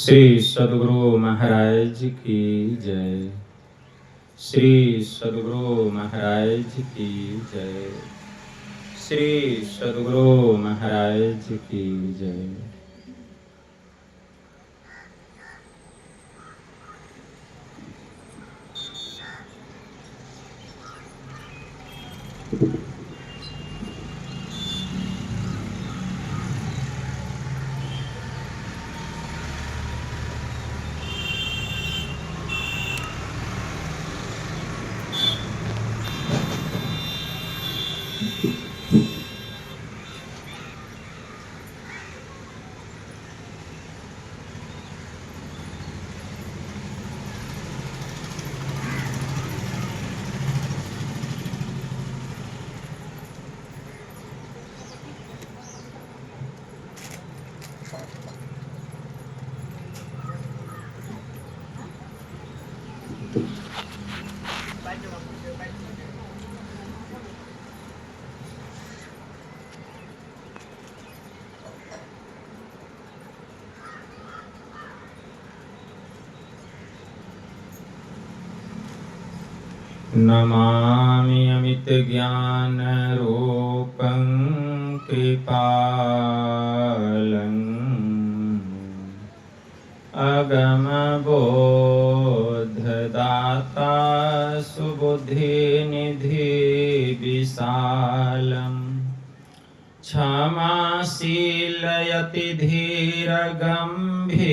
श्री सद्गुरु महाराज की जय। श्री सद्गुरु महाराज की जय। श्री सद्गुरु महाराज की जय। नमामि अमित ज्ञान रूपं कृपालं अगम बोधदाता सुबुद्धि निधि विशालम् क्षमाशीलयति धीर गंभीर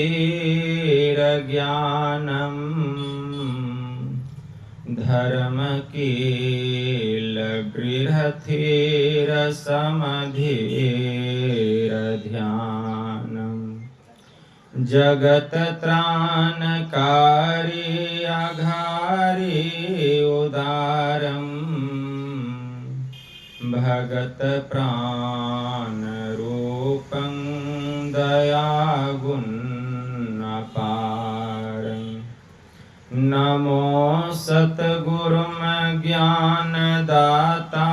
ज्ञानम् धर्म कील गृहधीर समधीर ध्यानम् जगत त्राणकारी अघारी उदारम् भगत प्राण रूपं दयागुण अपारम् नमो सतगुरुम ज्ञान दाता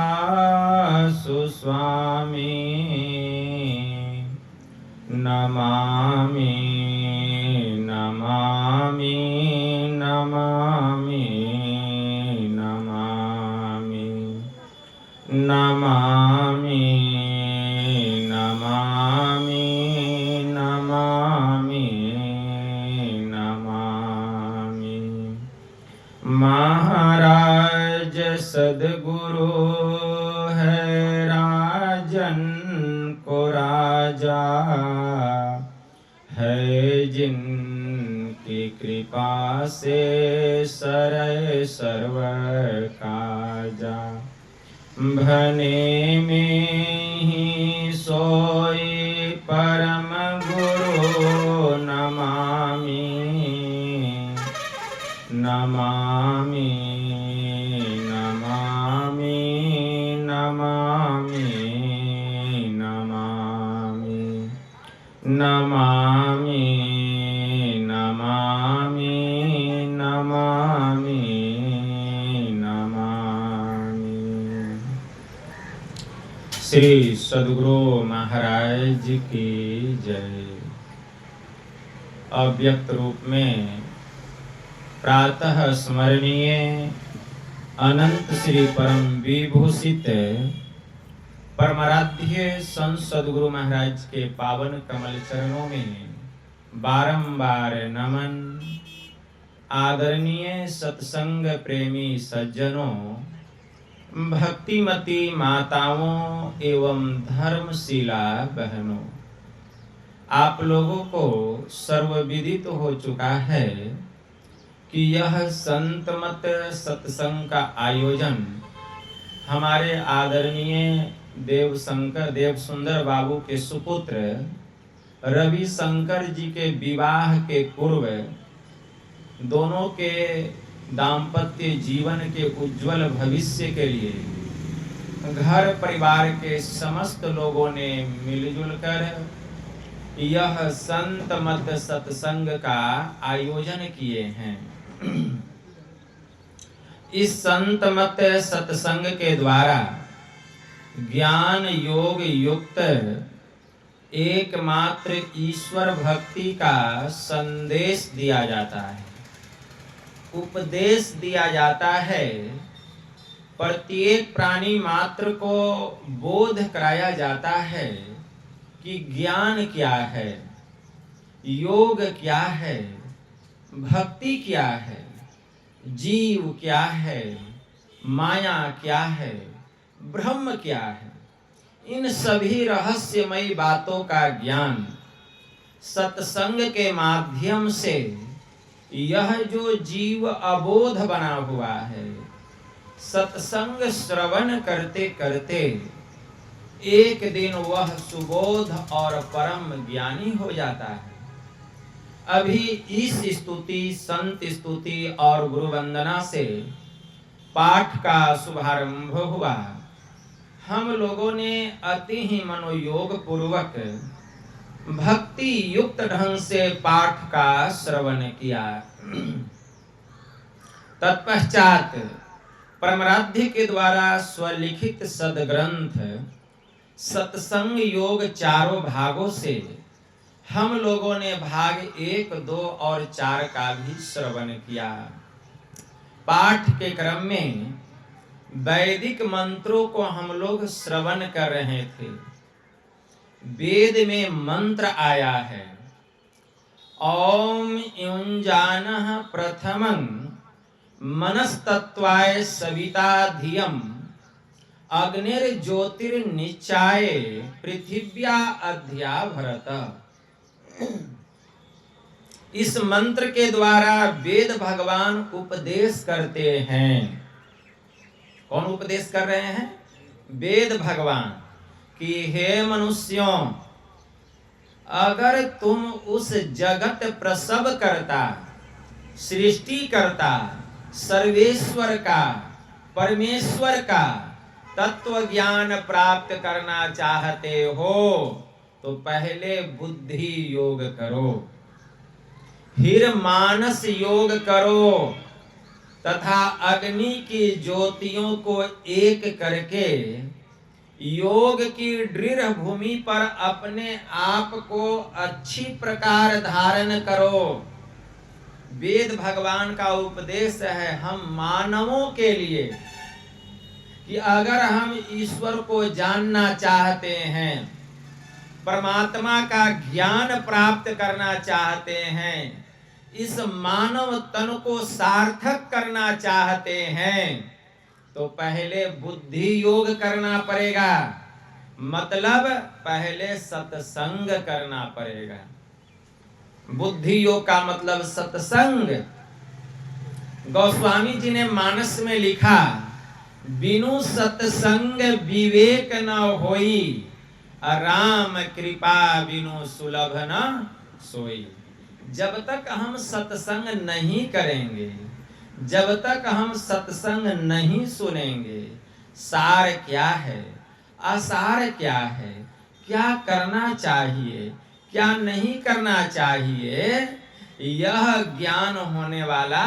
सुस्वामी नमामि नमामि नमामि नमामि नमामि नमामि नमामि नमामि महाराज सद्गुरु है राजन को राजा है जिनकी कृपा से सरै सर्व काजा भने में ही सोई परम गुरु नमामि नमामि नमामि नमामि नमामि नमामि नमामि नमामि नमामि। श्री सद्गुरु महाराज की जय। अव्यक्त रूप में प्रातः स्मरणीय अनंत श्री परम विभूषित परमाराध्य संत सद्गुरु महाराज के पावन कमल चरणों में बारंबार नमन। आदरणीय सत्संग प्रेमी सज्जनों, भक्तिमती माताओं एवं धर्मशीला बहनों, आप लोगों को सर्वविदित हो चुका है कि यह संतमत सत्संग का आयोजन हमारे आदरणीय देव सुंदर बाबू के सुपुत्र रवि शंकर जी के विवाह के पूर्व दोनों के दाम्पत्य जीवन के उज्जवल भविष्य के लिए घर परिवार के समस्त लोगों ने मिलजुल कर यह संत मत सत्संग का आयोजन किए हैं। इस संत मत सत्संग के द्वारा ज्ञान योग युक्त एकमात्र ईश्वर भक्ति का संदेश दिया जाता है, उपदेश दिया जाता है, प्रत्येक प्राणी मात्र को बोध कराया जाता है कि ज्ञान क्या है, योग क्या है, भक्ति क्या है, जीव क्या है, माया क्या है, ब्रह्म क्या है। इन सभी रहस्यमयी बातों का ज्ञान सत्संग के माध्यम से यह जो जीव अबोध बना हुआ है, सत्संग श्रवण करते करते एक दिन वह सुबोध और परम ज्ञानी हो जाता है। अभी इस स्तुति, संत स्तुति और गुरु वंदना से पाठ का शुभारंभ हुआ। हम लोगों ने अति ही मनोयोग पूर्वक भक्ति युक्त ढंग से पाठ का श्रवण किया। तत्पश्चात परमाराध्य के द्वारा स्वलिखित सदग्रंथ सत्संग योग चारों भागों से हम लोगों ने भाग 1, 2 और 4 का भी श्रवण किया। पाठ के क्रम में वैदिक मंत्रों को हम लोग श्रवण कर रहे थे। वेद में मंत्र आया है, ओम युञ्जानः प्रथमं मनस्तत्वाय सविता धियम अग्निर्ज्योतिर्निचाय पृथिव्या अध्या भरत। इस मंत्र के द्वारा वेद भगवान उपदेश करते हैं। कौन उपदेश कर रहे हैं? वेद भगवान कि हे मनुष्यों, अगर तुम उस जगत प्रसव करता, सृष्टि करता, सर्वेश्वर का, परमेश्वर का तत्व ज्ञान प्राप्त करना चाहते हो तो पहले बुद्धि योग करो, फिर मानस योग करो तथा अग्नि की ज्योतियों को एक करके योग की दृढ़ भूमि पर अपने आप को अच्छी प्रकार धारण करो। वेद भगवान का उपदेश है हम मानवों के लिए कि अगर हम ईश्वर को जानना चाहते हैं, परमात्मा का ज्ञान प्राप्त करना चाहते हैं, इस मानव तन को सार्थक करना चाहते हैं तो पहले बुद्धि योग करना पड़ेगा। मतलब पहले सत्संग करना पड़ेगा। बुद्धि योग का मतलब सत्संग। गोस्वामी जी ने मानस में लिखा, बिनु सत्संग विवेक न होई, राम कृपा बिनु सुलभ न सोई। जब तक हम सत्संग नहीं करेंगे, जब तक हम सत्संग नहीं सुनेंगे, सार क्या है, असार क्या है, क्या करना चाहिए, क्या नहीं करना चाहिए, यह ज्ञान होने वाला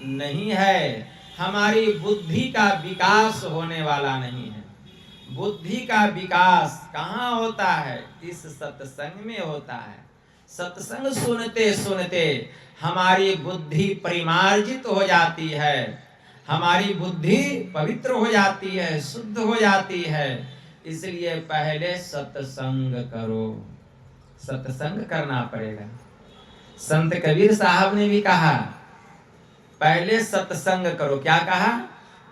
नहीं है। हमारी बुद्धि का विकास होने वाला नहीं है। बुद्धि का विकास कहाँ होता है? इस सत्संग में होता है। सत्संग सुनते सुनते हमारी बुद्धि परिमार्जित हो जाती है, हमारी बुद्धि पवित्र हो जाती है, शुद्ध हो जाती है। इसलिए पहले सत्संग करो, सत्संग करना पड़ेगा। संत कबीर साहब ने भी कहा पहले सत्संग करो। क्या कहा?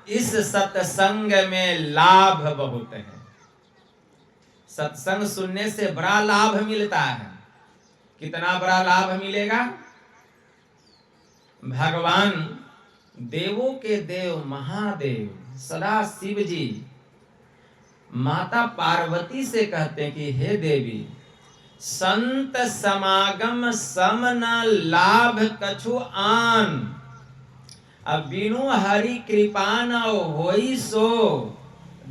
इस सत्संग में लाभ बहुत है। सत्संग सुनने से बड़ा लाभ मिलता है। कितना बड़ा लाभ मिलेगा? भगवान देवों के देव महादेव सदा शिव जी माता पार्वती से कहते हैं कि हे देवी, संत समागम सम न लाभ कछु आन, अब बिनु हरि कृपा न होई सो,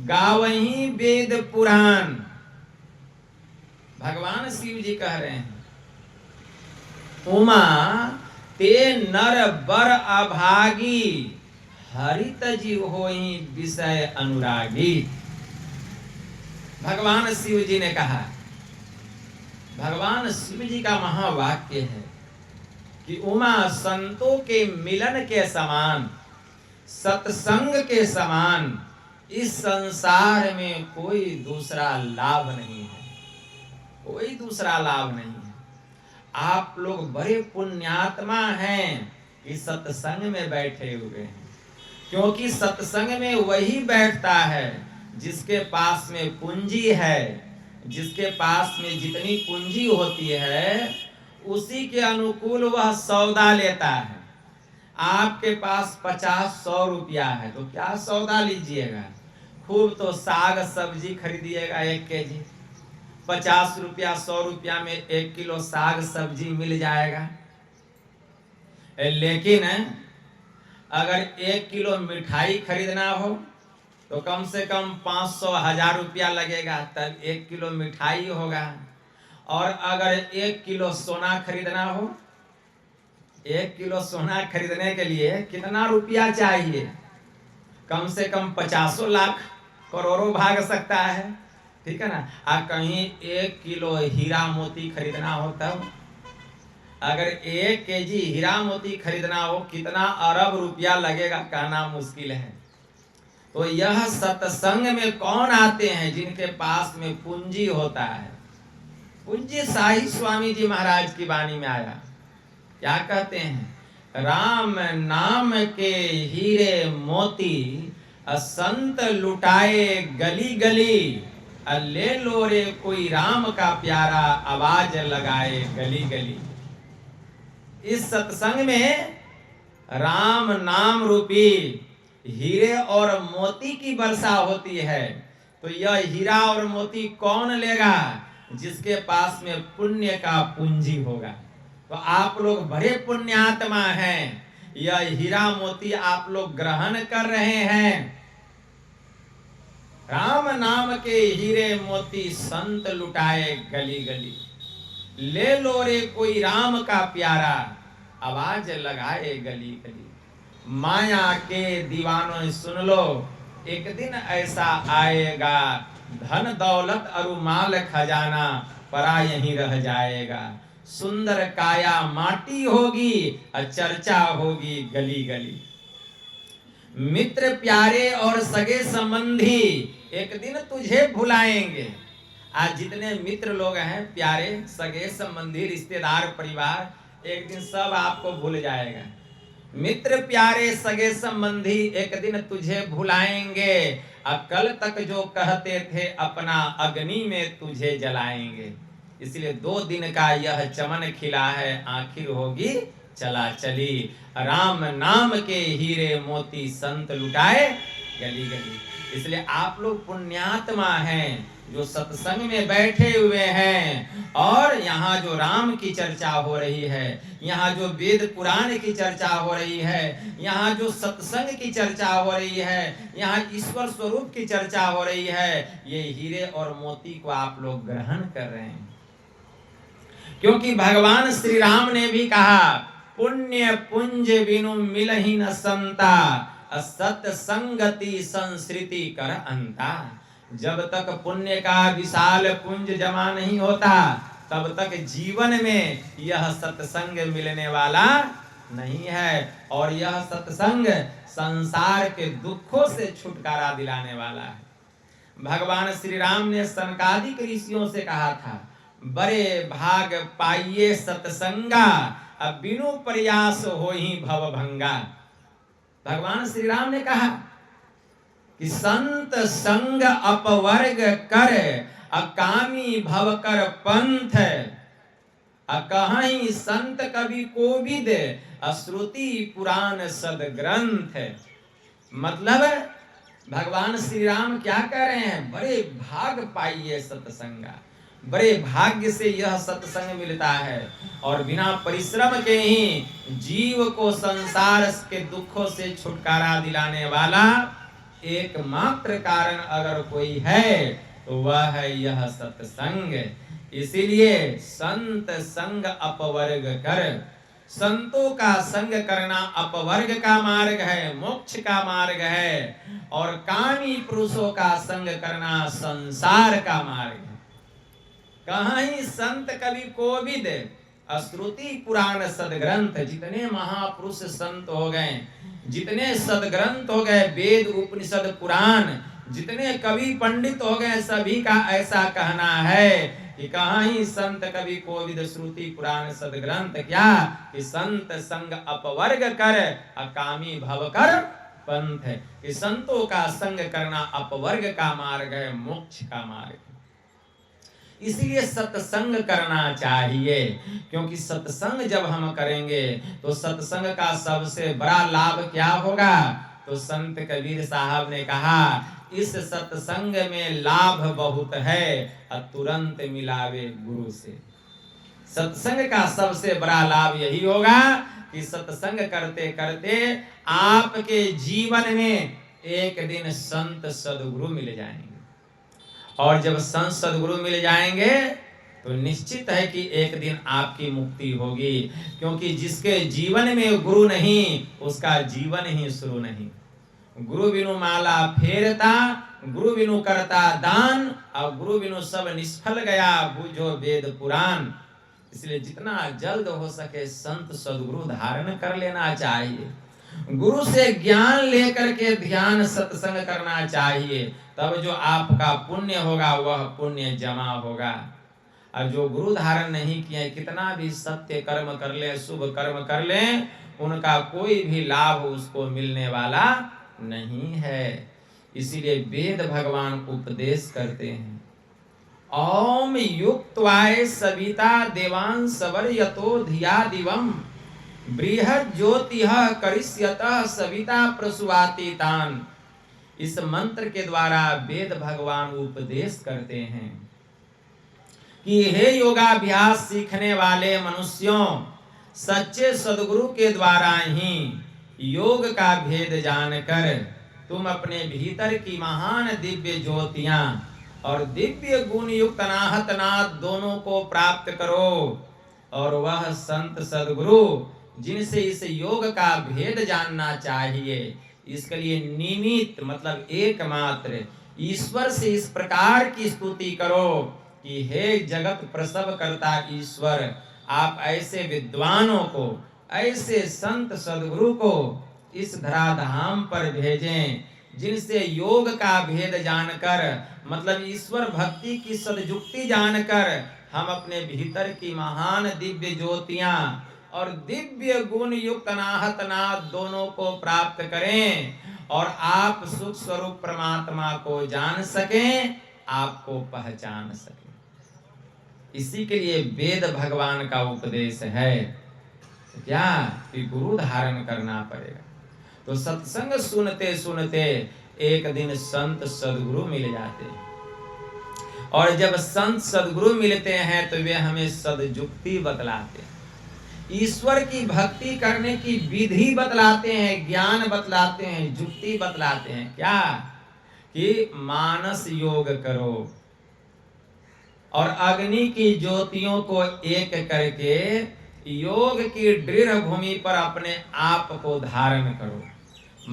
गावहीं वेद पुराण। भगवान शिव जी कह रहे हैं, उमा ते नर बर अभागी, हरित जीव होई विषय अनुरागी। भगवान शिव जी ने कहा भगवान शिव जी का महावाक्य है कि उमा संतों के मिलन के समान, सत्संग के समान इस संसार में कोई दूसरा लाभ नहीं है, कोई दूसरा लाभ नहीं है। आप लोग बड़े पुण्यात्मा हैं कि सत्संग में बैठे हुए हैं, क्योंकि सत्संग में वही बैठता है जिसके पास में पूंजी है, जिसके पास में जितनी पूंजी होती है उसी के अनुकूल वह सौदा लेता है। आपके पास 50-100 रुपया है तो क्या सौदा लीजिएगा? खूब तो साग सब्जी खरीदिएगा 1 केजी, 50 रुपया 100 रुपया में 1 किलो साग सब्जी मिल जाएगा। लेकिन अगर 1 किलो मिठाई खरीदना हो तो कम से कम 500-1000 रुपया लगेगा, तब 1 किलो मिठाई होगा। और अगर 1 किलो सोना खरीदना हो, 1 किलो सोना खरीदने के लिए कितना रुपया चाहिए? कम से कम 50 लाख, करोड़ों भाग सकता है, ठीक है ना। और कहीं 1 किलो हीरा मोती खरीदना हो तब, अगर 1 केजी हीरा मोती खरीदना हो कितना अरब रुपया लगेगा कहना मुश्किल है। तो यह सत्संग में कौन आते हैं? जिनके पास में पूंजी होता है। पूज्य साई स्वामी जी महाराज की वाणी में आया, क्या कहते हैं? राम नाम के हीरे मोती संत लुटाए गली गली, ले लो रे कोई राम का प्यारा आवाज लगाए गली गली। इस सत्संग में राम नाम रूपी हीरे और मोती की वर्षा होती है। तो यह हीरा और मोती कौन लेगा? जिसके पास में पुण्य का पूंजी होगा। तो आप लोग बड़े पुण्यात्मा हैं, यह हीरा मोती आप लोग ग्रहण कर रहे हैं। राम नाम के हीरे मोती संत लुटाए गली गली, ले लो रे कोई राम का प्यारा आवाज लगाए गली गली। माया के दीवानों सुन लो, एक दिन ऐसा आएगा, धन दौलत अरुमाल खजाना परा यहीं रह जाएगा। सुंदर काया माटी होगी और चर्चा होगी गली गली। मित्र प्यारे और सगे संबंधी एक दिन तुझे भुलाएंगे। आज जितने मित्र लोग हैं, प्यारे सगे संबंधी रिश्तेदार परिवार, एक दिन सब आपको भूल जाएगा। मित्र प्यारे सगे संबंधी एक दिन तुझे भुलाएंगे, कल तक जो कहते थे अपना अग्नि में तुझे जलाएंगे। इसलिए 2 दिन का यह चमन खिला है, आखिर होगी चला चली। राम नाम के हीरे मोती संत लुटाए गली गली। इसलिए आप लोग पुण्यात्मा हैं जो सत्संग में बैठे हुए हैं, और यहाँ जो राम की चर्चा हो रही है, यहाँ जो वेद पुराण की चर्चा हो रही है, यहाँ जो सत्संग की चर्चा हो रही है, यहाँ ईश्वर स्वरूप की चर्चा हो रही है, ये हीरे और मोती को आप लोग ग्रहण कर रहे हैं। क्योंकि भगवान श्री राम ने भी कहा, पुण्य पुंज बिनु मिलहि न संता, सत्संगति संस्कृति कर अंता। जब तक पुण्य का विशाल पुंज जमा नहीं होता, तब तक जीवन में यह सत्संग मिलने वाला नहीं है। और यह सत्संग संसार के दुखों से छुटकारा दिलाने वाला है। भगवान श्री राम ने सनकादिक ऋषियों से कहा था, बड़े भाग पाइये सत्संगा, अब बिनु प्रयास होहि भवभंगा। भगवान श्री राम ने कहा कि संत संग अपवर्ग कर, अकामी भव कर पंथ, अकहीं संत कवि कोविद, श्रुति पुराण सदग्रंथ। मतलब भगवान श्री राम क्या कह रहे हैं? बड़े भाग पाइए सत्संगा, बड़े भाग्य से यह सत्संग मिलता है। और बिना परिश्रम के ही जीव को संसार के दुखों से छुटकारा दिलाने वाला एकमात्र कारण अगर कोई है तो वह है यह सत्संग। इसीलिए संत संग अपवर्ग कर, संतों का संग करना अपवर्ग का मार्ग है, मोक्ष का मार्ग है। और कामी पुरुषों का संग करना संसार का मार्ग है। कहाँ ही संत कवि कोविद श्रुति पुराण सदग्रंथ, जितने महापुरुष संत हो गए, जितने सदग्रंथ हो गए, वेद उपनिषद पुराण, जितने कवि पंडित हो गए, सभी का ऐसा कहना है कि कहाँ ही संत कवि कोविद श्रुति पुराण सदग्रंथ, क्या कि संत संग अपवर्ग कर अकामी भव कर पंथ है, कि संतों का संग करना अपवर्ग का मार्ग है, मोक्ष का मार्ग है। इसलिए सत्संग करना चाहिए, क्योंकि सत्संग जब हम करेंगे तो सत्संग का सबसे बड़ा लाभ क्या होगा? तो संत कबीर साहब ने कहा, इस सत्संग में लाभ बहुत है, तुरंत मिलावे गुरु से। सत्संग का सबसे बड़ा लाभ यही होगा कि सत्संग करते करते आपके जीवन में एक दिन संत सदगुरु मिल जाएंगे, और जब संत सदगुरु मिल जाएंगे तो निश्चित है कि एक दिन आपकी मुक्ति होगी, क्योंकि जिसके जीवन में गुरु नहीं उसका जीवन ही शुरू नहीं। गुरु बिनु माला फेरता, गुरु बिनु करता दान, और गुरु बिनु सब निष्फल गया, बूझो वेद पुराण। इसलिए जितना जल्द हो सके संत सदगुरु धारण कर लेना चाहिए, गुरु से ज्ञान लेकर के ध्यान सत्संग करना चाहिए, तब जो आपका पुण्य होगा वह पुण्य जमा होगा। और जो गुरु धारण नहीं किए, कितना भी सत्य कर्म कर ले, शुभ कर्म कर ले, उनका कोई भी लाभ उसको मिलने वाला नहीं है। इसीलिए वेद भगवान उपदेश करते हैं, ओम युक्त्वाय सविता देवान सवर्यतो धिया दिवम बृहद ज्योतिः करिष्यतः सविता प्रसूवाति तान। इस मंत्र के द्वारा वेद भगवान उपदेश करते हैं कि हे योगाभ्यास सीखने वाले मनुष्यों, सच्चे सदगुरु के द्वारा ही योग का भेद जानकर तुम अपने भीतर की महान दिव्य ज्योतियां और दिव्य गुण युक्त अनाहत नाथ दोनों को प्राप्त करो। और वह संत सदगुरु जिनसे इस योग का भेद जानना चाहिए, इसके लिए निमित्त मतलब एकमात्र ईश्वर से इस प्रकार की स्तुति करो कि हे जगत प्रसव करता ईश्वर, आप ऐसे विद्वानों को, ऐसे संत सदगुरु को इस धराधाम पर भेजें, जिनसे योग का भेद जानकर मतलब ईश्वर भक्ति की सदयुक्ति जानकर हम अपने भीतर की महान दिव्य ज्योतियां और दिव्य गुण युक्त अनाहत नाथ दोनों को प्राप्त करें, और आप सुख स्वरूप परमात्मा को जान सकें, आपको पहचान सकें। इसी के लिए वेद भगवान का उपदेश है क्या कि गुरु धारण करना पड़ेगा। तो सत्संग सुनते सुनते एक दिन संत सदगुरु मिल जाते हैं, और जब संत सदगुरु मिलते हैं तो वे हमें सदयुक्ति बतलाते हैं, ईश्वर की भक्ति करने की विधि बतलाते हैं, ज्ञान बतलाते हैं, युक्ति बतलाते हैं। क्या कि मानस योग करो और अग्नि की ज्योतियों को एक करके योग की दृढ़ भूमि पर अपने आप को धारण करो।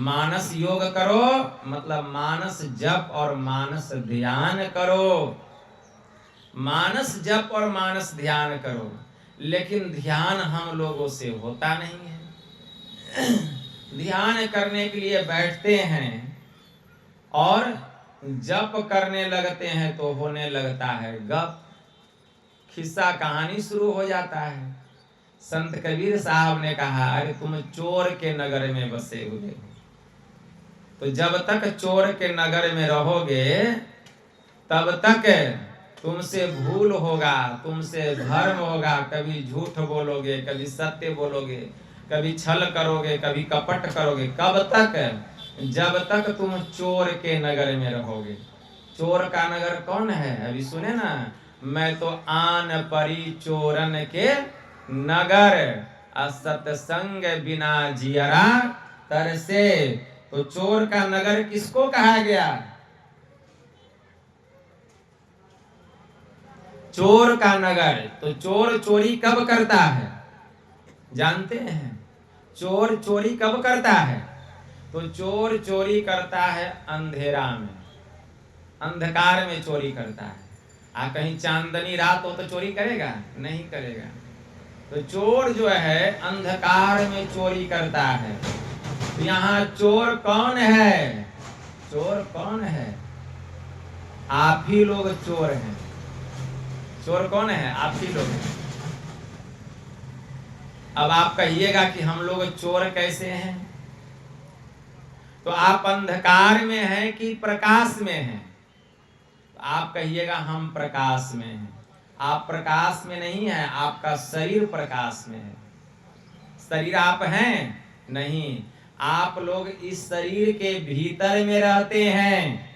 मानस योग करो मतलब मानस जप और मानस ध्यान करो, मानस जप और मानस ध्यान करो। लेकिन ध्यान हम लोगों से होता नहीं है। ध्यान करने के लिए बैठते हैं और जप करने लगते हैं तो होने लगता है गप, खिस्सा कहानी शुरू हो जाता है। संत कबीर साहब ने कहा, अरे तुम चोर के नगर में बसे हुए हो, तो जब तक चोर के नगर में रहोगे तब तक तुमसे भूल होगा, तुमसे धर्म होगा, कभी झूठ बोलोगे, कभी सत्य बोलोगे, कभी छल करोगे, कभी कपट करोगे। कब तक? जब तक तुम चोर के नगर में रहोगे। चोर का नगर कौन है? अभी सुने ना, मैं तो आन परी चोरन के नगर, असत्संग बिना जियरा तरसे। तो चोर का नगर किसको कहा गया? चोर का नगर। तो चोर चोरी कब करता है जानते हैं? चोर चोरी कब करता है? तो चोर चोरी करता है अंधेरा में, अंधकार में चोरी करता है। कहीं चांदनी रात हो तो चोरी करेगा? नहीं करेगा। तो चोर जो है अंधकार में चोरी करता है। तो यहाँ चोर कौन है? चोर कौन है? आप ही लोग चोर हैं। चोर कौन है? आप ही लोग हैं। अब आप कहिएगा कि हम लोग चोर कैसे हैं? तो आप अंधकार में हैं कि प्रकाश में हैं? तो आप कहिएगा हम प्रकाश में हैं। आप प्रकाश में नहीं है, आपका शरीर प्रकाश में है। शरीर आप हैं नहीं, आप लोग इस शरीर के भीतर में रहते हैं।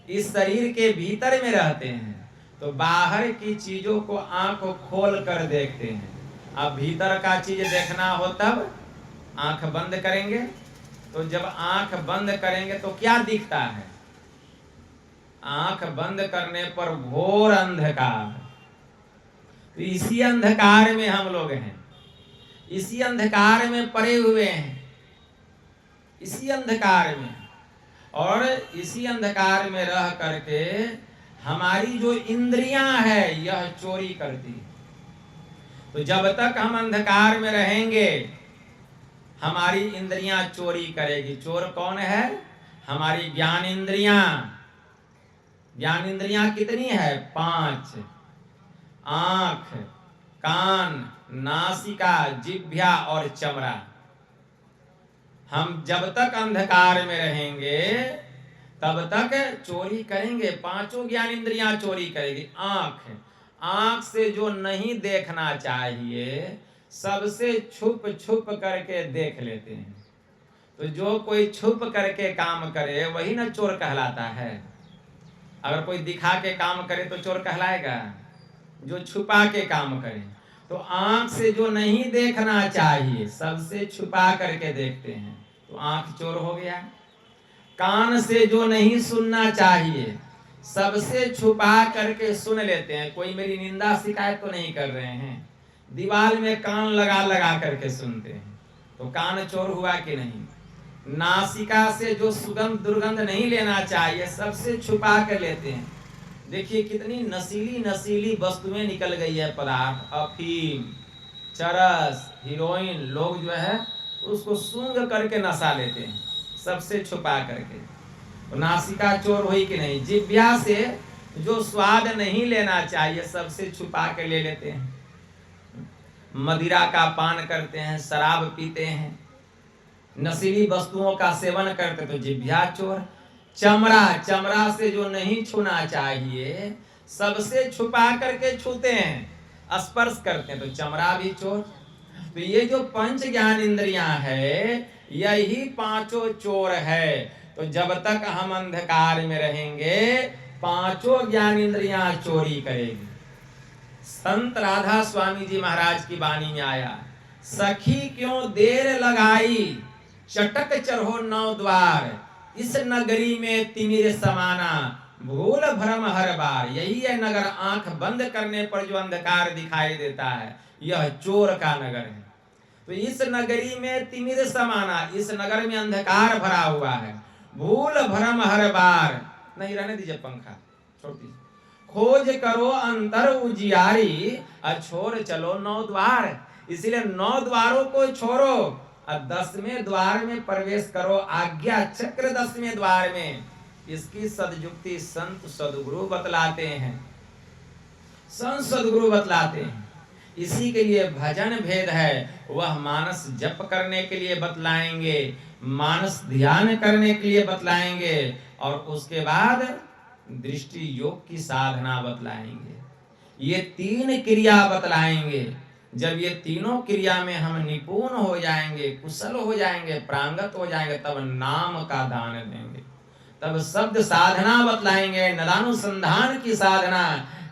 इस शरीर के भीतर में रहते हैं तो बाहर की चीजों को आंख खोल कर देखते हैं। अब भीतर का चीज देखना हो तब आंख बंद करेंगे। तो जब आंख बंद करेंगे तो क्या दिखता है? आंख बंद करने पर घोर अंधकार। तो इसी अंधकार में हम लोग हैं, इसी अंधकार में पड़े हुए हैं, इसी अंधकार में। और इसी अंधकार में रह करके हमारी जो इंद्रियां है यह चोरी करती है। तो जब तक हम अंधकार में रहेंगे हमारी इंद्रियां चोरी करेगी। चोर कौन है? हमारी ज्ञान इंद्रियां। ज्ञान इंद्रियां कितनी है? 5। आंख, कान, नासिका, जिह्वा और चमड़ा। हम जब तक अंधकार में रहेंगे तब तक चोरी करेंगे। 5 ज्ञान इंद्रियां चोरी करेगी। आंख, आंख से जो नहीं देखना चाहिए सबसे छुप छुप करके देख लेते हैं। तो जो कोई छुप करके काम करे वही ना चोर कहलाता है। अगर कोई दिखा के काम करे तो चोर कहलाएगा? जो छुपा के काम करे। तो आंख से जो नहीं देखना चाहिए सबसे छुपा करके देखते हैं तो आंख चोर हो गया। कान से जो नहीं सुनना चाहिए सबसे छुपा करके सुन लेते हैं। कोई मेरी निंदा शिकायत तो नहीं कर रहे हैं, दीवार में कान लगा लगा करके सुनते हैं तो कान चोर हुआ कि नहीं। नासिका से जो सुगंध दुर्गंध नहीं लेना चाहिए सबसे छुपा कर लेते हैं। देखिए कितनी नशीली नशीली वस्तुएं निकल गई है पदार्थ, अफीम, चरस, हीरोइन। लोग जो है उसको सूंघ करके नशा लेते हैं सबसे छुपा करके। तो नासिका चोर हुई कि नहीं। जिह्वा से जो स्वाद नहीं लेना चाहिए सबसे छुपा के ले लेते हैं। मदिरा का पान करते हैं, शराब पीते हैं, नशीली वस्तुओं का सेवन करते तो जिह्वा चोर। चमड़ा, चमड़ा से जो नहीं छूना चाहिए सबसे छुपा करके छूते हैं, स्पर्श करते हैं तो चमड़ा भी चोर। तो ये जो 5 ज्ञान इंद्रियां है यही 5 चोर है। तो जब तक हम अंधकार में रहेंगे 5 ज्ञान इंद्रियां चोरी करेगी। संत राधा स्वामी जी महाराज की वाणी में आया, सखी क्यों देर लगाई, चटक चढ़ो 9 द्वार, इस नगरी में तिमिर समाना, भूल भ्रम हर बार। यही है नगर। आंख बंद करने पर जो अंधकार दिखाई देता है यह चोर का नगर है। तो इस नगरी में तिमिर समाना, इस नगर में अंधकार भरा हुआ है। भूल भ्रम हर बार, नहीं रहने दीजिए पंखा, छोड़ दीजिए। खोज करो अंतर उजियारी, छोड़ चलो 9 द्वार। इसलिए 9 द्वारों को छोड़ो और 10वें द्वार में प्रवेश करो। आज्ञा चक्र 10वें द्वार में। इसकी सदयुक्ति संत सदगुरु बतलाते हैं, संत सदगुरु बतलाते हैं। इसी के लिए भजन भेद है। वह मानस जप करने के लिए बतलाएंगे, मानस ध्यान करने के लिए बतलाएंगे और उसके बाद दृष्टि योग की साधना बतलाएंगे। ये 3 क्रिया बतलाएंगे। जब ये तीनों क्रिया में हम निपुण हो जाएंगे, कुशल हो जाएंगे, प्रांगत हो जाएंगे तब नाम का दान देंगे। तब शब्द साधना बतलाएंगे, नदानुसंधान की साधना,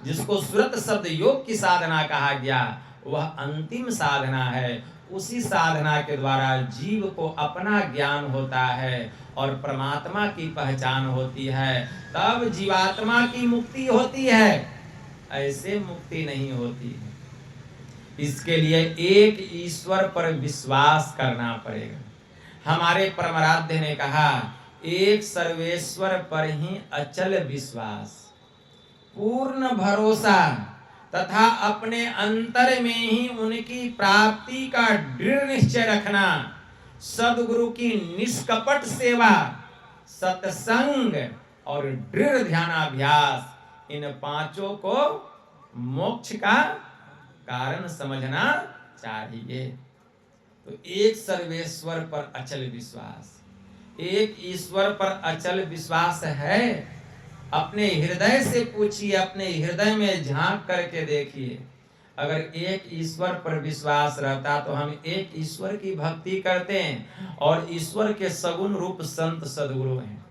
जिसको सुरत शब्द योग की साधना कहा गया, वह अंतिम साधना है। उसी साधना के द्वारा जीव को अपना ज्ञान होता है और परमात्मा की पहचान होती है। तब जीवात्मा की मुक्ति होती है, ऐसे मुक्ति नहीं होती है। इसके लिए एक ईश्वर पर विश्वास करना पड़ेगा। हमारे परमाराध्य ने कहा, एक सर्वेश्वर पर ही अचल विश्वास। पूर्ण भरोसा तथा अपने अंतर में ही उनकी प्राप्ति का दृढ़ निश्चय रखना, सद्गुरु की निष्कपट सेवा, सत्संग और दृढ़ ध्यानाभ्यास, इन पांचों को मोक्ष का कारण समझना चाहिए। तो एक सर्वेश्वर पर अचल विश्वास, एक ईश्वर पर अचल विश्वास है। अपने हृदय से पूछिए, अपने हृदय में झांक करके देखिए। अगर एक ईश्वर पर विश्वास रहता तो हम एक ईश्वर की भक्ति करते हैं, और ईश्वर के सगुण रूप संत सद्गुरु हैं।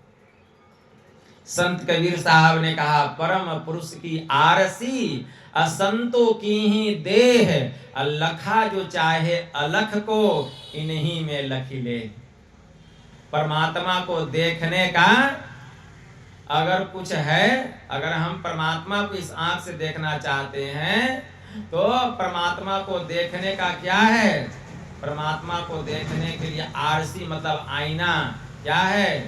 संत कबीर साहब ने कहा, परम पुरुष की आरसी असंतों की ही देह, लखा जो चाहे अलख को इन्हीं में लखी ले। परमात्मा को देखने का अगर कुछ है, अगर हम परमात्मा को इस आंख से देखना चाहते हैं, तो परमात्मा को देखने का क्या है? परमात्मा को देखने के लिए आरसी मतलब आईना क्या है?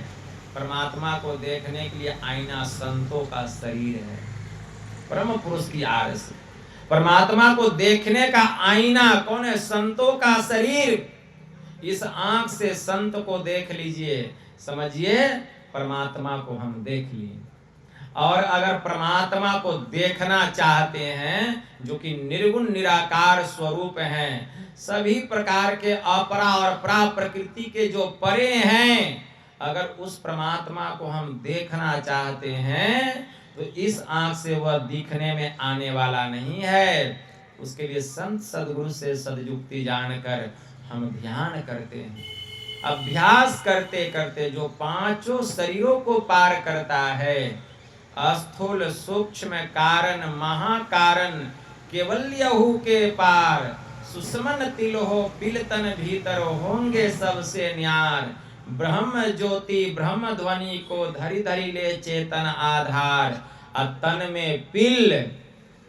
परमात्मा को देखने के लिए आईना संतों का शरीर है। परम पुरुष की आरसी, परमात्मा को देखने का आईना कौन है? संतों का शरीर। इस आंख से संत को देख लीजिए, समझिए परमात्मा को हम देख लिए। और अगर परमात्मा को देखना चाहते हैं, जो कि निर्गुण निराकार स्वरूप हैं, सभी प्रकार के अपरा और परा प्रकृति के जो परे हैं, अगर उस परमात्मा को हम देखना चाहते हैं तो इस आंख से वह दिखने में आने वाला नहीं है। उसके लिए संत सद्गुरु से सद्युक्ति जानकर हम ध्यान करते हैं, अभ्यास करते करते जो पांचों शरीरों को पार करता है, स्थूल सूक्ष्म कारण महाकारण केवल्यहु के पार, सुषमन तिलहो पिलतन भीतर होंगे सबसे न्यार, ब्रह्म ज्योति ब्रह्म ध्वनि को धरी धरी ले चेतन आधार, तन में पिल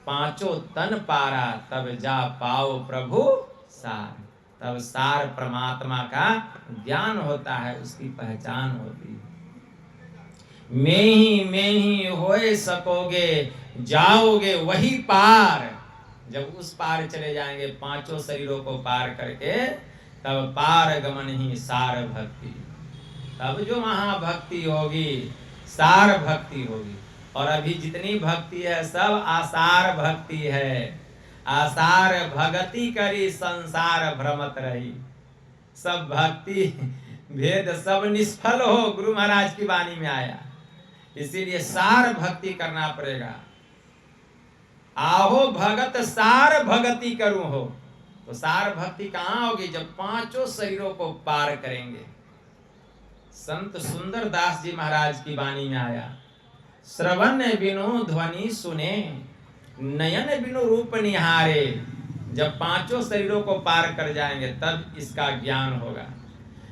पांचों तन पारा, तब जा पाओ प्रभु सार। तब सार परमात्मा का ज्ञान होता है, उसकी पहचान होती है। मैं ही होए सकोगे, जाओगे वही पार। जब उस पार चले जाएंगे पांचों शरीरों को पार करके, तब पार गमन ही सार भक्ति। तब जो महाभक्ति होगी सार भक्ति होगी। और अभी जितनी भक्ति है सब आसार भक्ति है। आसार भगति करी संसार भ्रमत रही। सब भक्ति भेद सब निष्फल हो, गुरु महाराज की वाणी में आया। इसीलिए सार भक्ति करना पड़ेगा। आहो भगत सार भगति करूं हो, तो सार भक्ति कहां होगी? जब पांचों शरीरों को पार करेंगे। संत सुंदर दास जी महाराज की वाणी में आया, श्रवण बिनु ध्वनि सुने, नयन बिनु रूप निहारे। जब पांचों शरीरों को पार कर जाएंगे तब इसका ज्ञान होगा।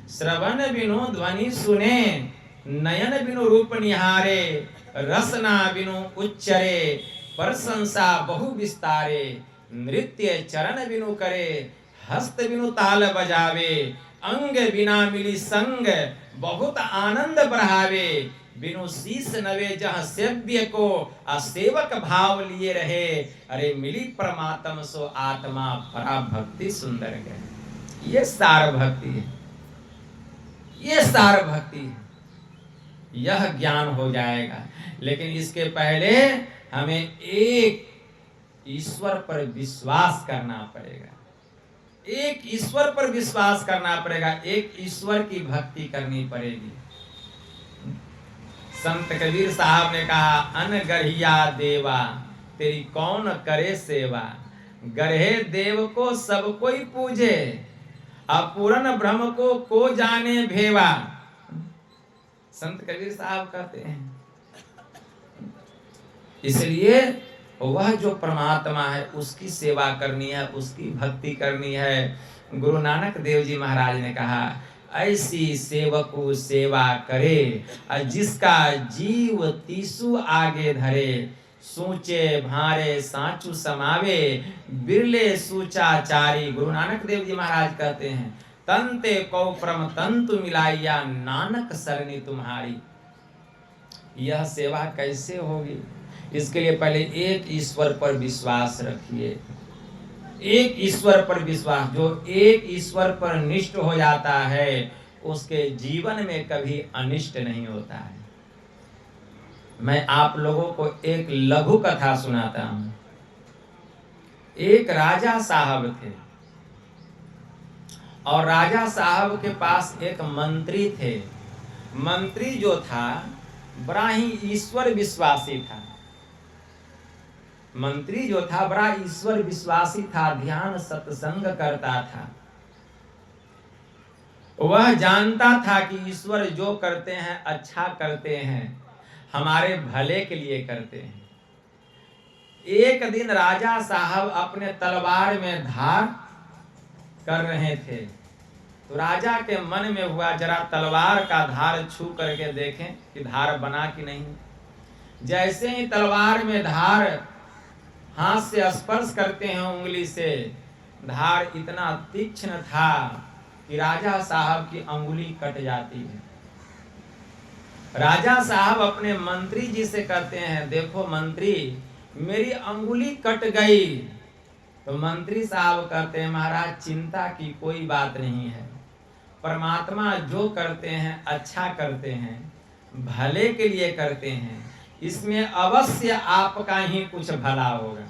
श्रवण बिनु ध्वनि सुने, नयन बिनु रूप निहारे, रसना बिनु उच्चरे, प्रशंसा बहु विस्तारे, नृत्य चरण बिनु करे, हस्त बिनु ताल बजावे, अंग बिना मिली संग बहुत आनंद बढ़ावे, बिनु शीस नवे जहाँ सेव्य को असेवक भाव लिए रहे, अरे मिली परमात्म सो आत्मा परा भक्ति सुंदर गए। ये सार भक्ति है, ये सार भक्ति है। यह ज्ञान हो जाएगा। लेकिन इसके पहले हमें एक ईश्वर पर विश्वास करना पड़ेगा, एक ईश्वर पर विश्वास करना पड़ेगा, एक ईश्वर की भक्ति करनी पड़ेगी। संत कबीर साहब ने कहा, अनगढ़िया देवा तेरी कौन करे सेवा, गढ़े देव को सब कोई पूजे, अपूर्ण ब्रह्म को जाने भेवा। संत कबीर साहब कहते हैं। इसलिए वह जो परमात्मा है उसकी सेवा करनी है, उसकी भक्ति करनी है। गुरु नानक देव जी महाराज ने कहा, ऐसी सेवकु सेवा करे, जिसका जीव तीसु आगे धरे, सूचे भारे सांचू समावे, बिरले सूचाचारी। गुरु नानक देव जी महाराज कहते हैं, तंते को प्रम तंतु मिलाइया, नानक सरनी तुम्हारी। यह सेवा कैसे होगी? इसके लिए पहले एक ईश्वर पर विश्वास रखिए, एक ईश्वर पर विश्वास। जो एक ईश्वर पर निष्ठ हो जाता है उसके जीवन में कभी अनिष्ट नहीं होता है। मैं आप लोगों को एक लघु कथा सुनाता हूं। एक राजा साहब थे और राजा साहब के पास एक मंत्री थे। मंत्री जो था बड़ा ही ईश्वर विश्वासी था। मंत्री जो था बड़ा ईश्वर विश्वासी था, ध्यान सत्संग करता था। वह जानता था कि ईश्वर जो करते हैं अच्छा करते हैं, हमारे भले के लिए करते हैं। एक दिन राजा साहब अपने तलवार में धार कर रहे थे तो राजा के मन में हुआ जरा तलवार का धार छू करके देखें कि धार बना कि नहीं। जैसे ही तलवार में धार हाथ से स्पर्श करते हैं उंगली से, धार इतना तीक्ष्ण था कि राजा साहब की अंगुली कट जाती है। राजा साहब अपने मंत्री जी से कहते हैं, देखो मंत्री मेरी अंगुली कट गई। तो मंत्री साहब कहते हैं, महाराज चिंता की कोई बात नहीं है, परमात्मा जो करते हैं अच्छा करते हैं, भले के लिए करते हैं, इसमें अवश्य आपका ही कुछ भला होगा।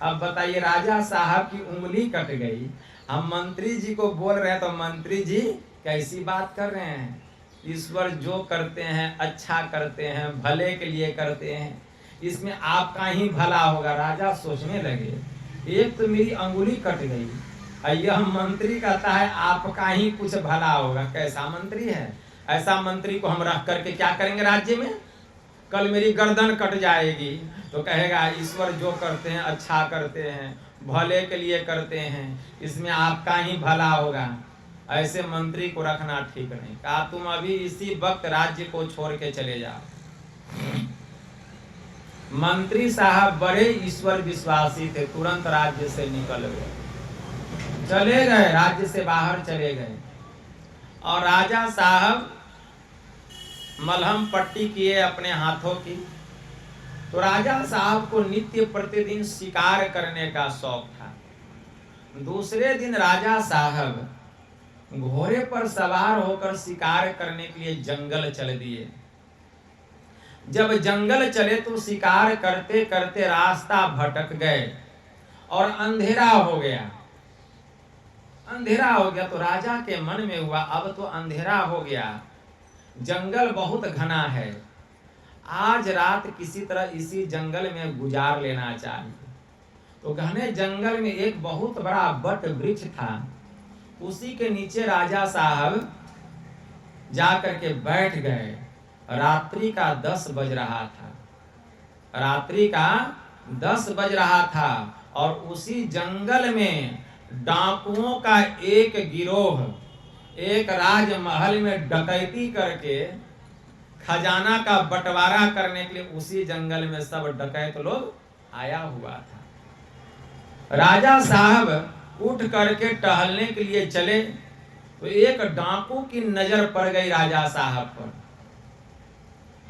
अब बताइए, राजा साहब की उंगली कट गई, हम मंत्री जी को बोल रहे हैं तो मंत्री जी कैसी बात कर रहे हैं। ईश्वर जो करते हैं अच्छा करते हैं, भले के लिए करते हैं, इसमें आपका ही भला होगा। राजा सोचने लगे, एक तो मेरी अंगुली कट गई, यह मंत्री कहता है आपका ही कुछ भला होगा। कैसा मंत्री है, ऐसा मंत्री को हम रख करके क्या करेंगे राज्य में। कल मेरी गर्दन कट जाएगी तो कहेगा ईश्वर जो करते हैं अच्छा करते हैं, भले के लिए करते हैं, इसमें आपका ही भला होगा। ऐसे मंत्री को रखना ठीक नहीं। कहा तुम अभी इसी वक्त राज्य को छोड़ के चले जाओ। मंत्री साहब बड़े ईश्वर विश्वासी थे, तुरंत राज्य से निकल गए, चले गए, राज्य से बाहर चले गए। और राजा साहब मलहम पट्टी किए अपने हाथों की। तो राजा साहब को नित्य प्रतिदिन शिकार करने का शौक था। दूसरे दिन राजा साहब घोड़े पर सवार होकर शिकार करने के लिए जंगल चल दिए। जब जंगल चले तो शिकार करते करते रास्ता भटक गए और अंधेरा हो गया। अंधेरा हो गया तो राजा के मन में हुआ अब तो अंधेरा हो गया, जंगल बहुत घना है, आज रात किसी तरह इसी जंगल में गुजार लेना चाहिए। तो घने जंगल में एक बहुत बड़ा बट वृक्ष था, उसी के नीचे राजा साहब जाकर के बैठ गए। रात्रि का 10 बज रहा था, रात्रि का 10 बज रहा था और उसी जंगल में डाकुओं का एक गिरोह एक राजमहल में डकैती करके खजाना का बंटवारा करने के लिए उसी जंगल में सब डकैत लोग आया हुआ था। राजा साहब उठ करके टहलने के लिए चले तो एक डाकू की नजर पड़ गई राजा साहब पर।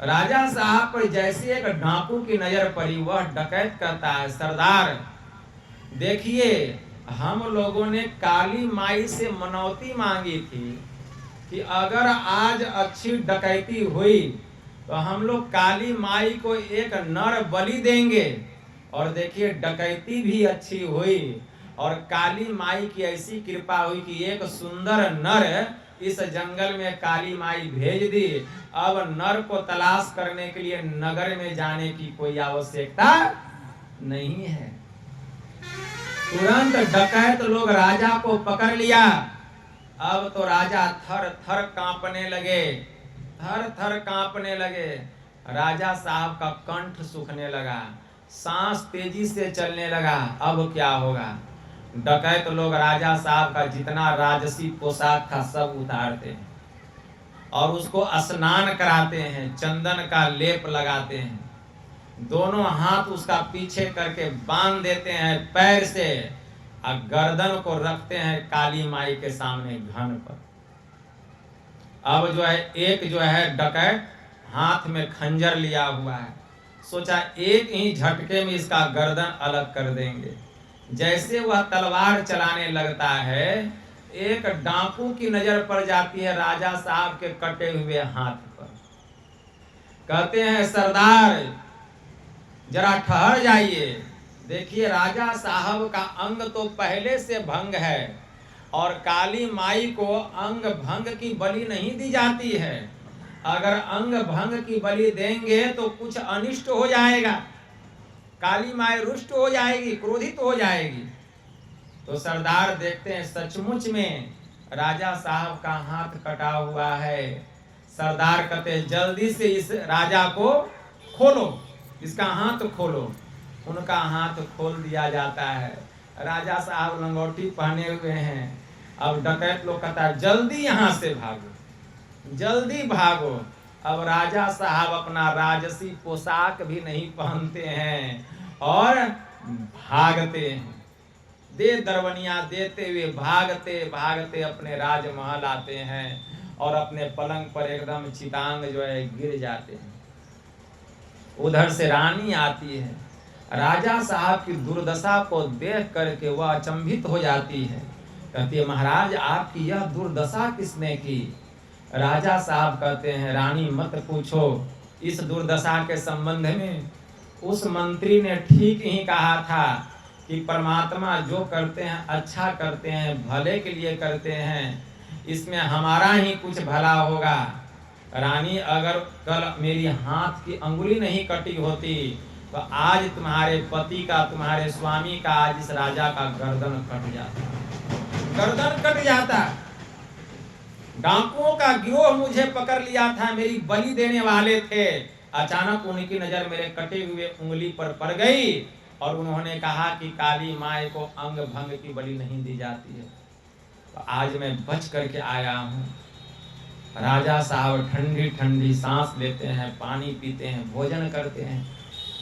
राजा साहब पर जैसे एक डाकू की नजर पड़ी, वह डकैत कहता है, सरदार देखिए हम लोगों ने काली माई से मनौती मांगी थी कि अगर आज अच्छी डकैती हुई तो हम लोग काली माई को एक नर बलि देंगे। और देखिए डकैती भी अच्छी हुई और काली माई की ऐसी कृपा हुई कि एक सुंदर नर इस जंगल में काली माई भेज दी। अब नर को तलाश करने के लिए नगर में जाने की कोई आवश्यकता नहीं है। तुरंत डकैत लोग राजा को पकड़ लिया। अब तो राजा थर थर कांपने लगे, थर थर कांपने लगे। राजा साहब का कंठ सूखने लगा, सांस तेजी से चलने लगा। अब क्या होगा। डकैत लोग राजा साहब का जितना राजसी पोशाक था सब उतारते हैं और उसको स्नान कराते हैं, चंदन का लेप लगाते हैं, दोनों हाथ उसका पीछे करके बांध देते हैं पैर से और गर्दन को रखते हैं काली माई के सामने घन पर। अब जो है एक जो है डकैत हाथ में खंजर लिया हुआ है, सोचा एक ही झटके में इसका गर्दन अलग कर देंगे। जैसे वह तलवार चलाने लगता है, एक डाकू की नजर पड़ जाती है राजा साहब के कटे हुए हाथ पर। कहते हैं सरदार जरा ठहर जाइए, देखिए राजा साहब का अंग तो पहले से भंग है और काली माई को अंग भंग की बलि नहीं दी जाती है। अगर अंग भंग की बलि देंगे तो कुछ अनिष्ट हो जाएगा, काली माई रुष्ट हो जाएगी, क्रोधित हो जाएगी। तो सरदार देखते हैं सचमुच में राजा साहब का हाथ कटा हुआ है। सरदार कहते जल्दी से इस राजा को खोलो, इसका हाथ खोलो। उनका हाथ खोल दिया जाता है। राजा साहब लंगोटी पहने हुए हैं। अब डकैत लोग कहता है जल्दी यहाँ से भागो, जल्दी भागो। अब राजा साहब अपना राजसी पोशाक भी नहीं पहनते हैं और भागते हैं, दे दरवनिया देते हुए भागते भागते अपने राजमहल आते हैं और अपने पलंग पर एकदम चितांग जो है गिर जाते हैं। उधर से रानी आती है, राजा साहब की दुर्दशा को देख करके वह अचंभित हो जाती है। कहती है महाराज आपकी यह दुर्दशा किसने की? राजा साहब कहते हैं रानी मत पूछो, इस दुर्दशा के संबंध में उस मंत्री ने ठीक ही कहा था कि परमात्मा जो करते हैं अच्छा करते हैं, भले के लिए करते हैं, इसमें हमारा ही कुछ भला होगा। रानी अगर कल मेरी हाथ की अंगुली नहीं कटी होती तो आज तुम्हारे पति का, तुम्हारे स्वामी का, आज इस राजा का गर्दन कट जाता, गर्दन कट जाता। डाकुओं का गिरोह मुझे पकड़ लिया था, मेरी बलि देने वाले थे। अचानक उनकी नजर मेरे कटे हुए उंगली पर पड़ गई और उन्होंने कहा कि काली माई को अंग भंग की बलि नहीं दी जाती है। तो आज मैं बच करके आया हूँ। राजा साहब ठंडी ठंडी सांस लेते हैं, पानी पीते हैं, भोजन करते हैं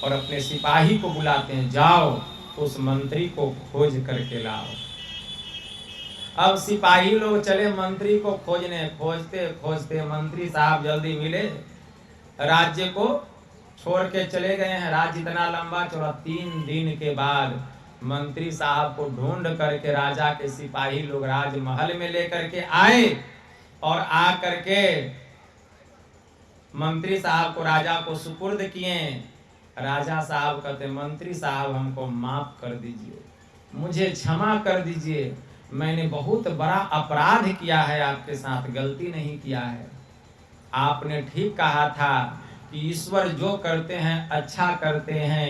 और अपने सिपाही को बुलाते हैं, जाओ उस मंत्री को खोज करके लाओ। अब सिपाही लोग चले मंत्री को खोजने, खोजते खोजते मंत्री साहब जल्दी मिले, राज्य को छोड़ के चले गए हैं। राज्य इतना लंबा चौड़ा, 3 दिन के बाद मंत्री साहब को ढूंढ करके राजा के सिपाही लोग राजमहल में लेकर के आए और आ करके मंत्री साहब को राजा को सुपुर्द किए। राजा साहब कहते मंत्री साहब हमको माफ कर दीजिए, मुझे क्षमा कर दीजिए, मैंने बहुत बड़ा अपराध किया है, आपके साथ गलती नहीं किया है। आपने ठीक कहा था कि ईश्वर जो करते हैं अच्छा करते हैं,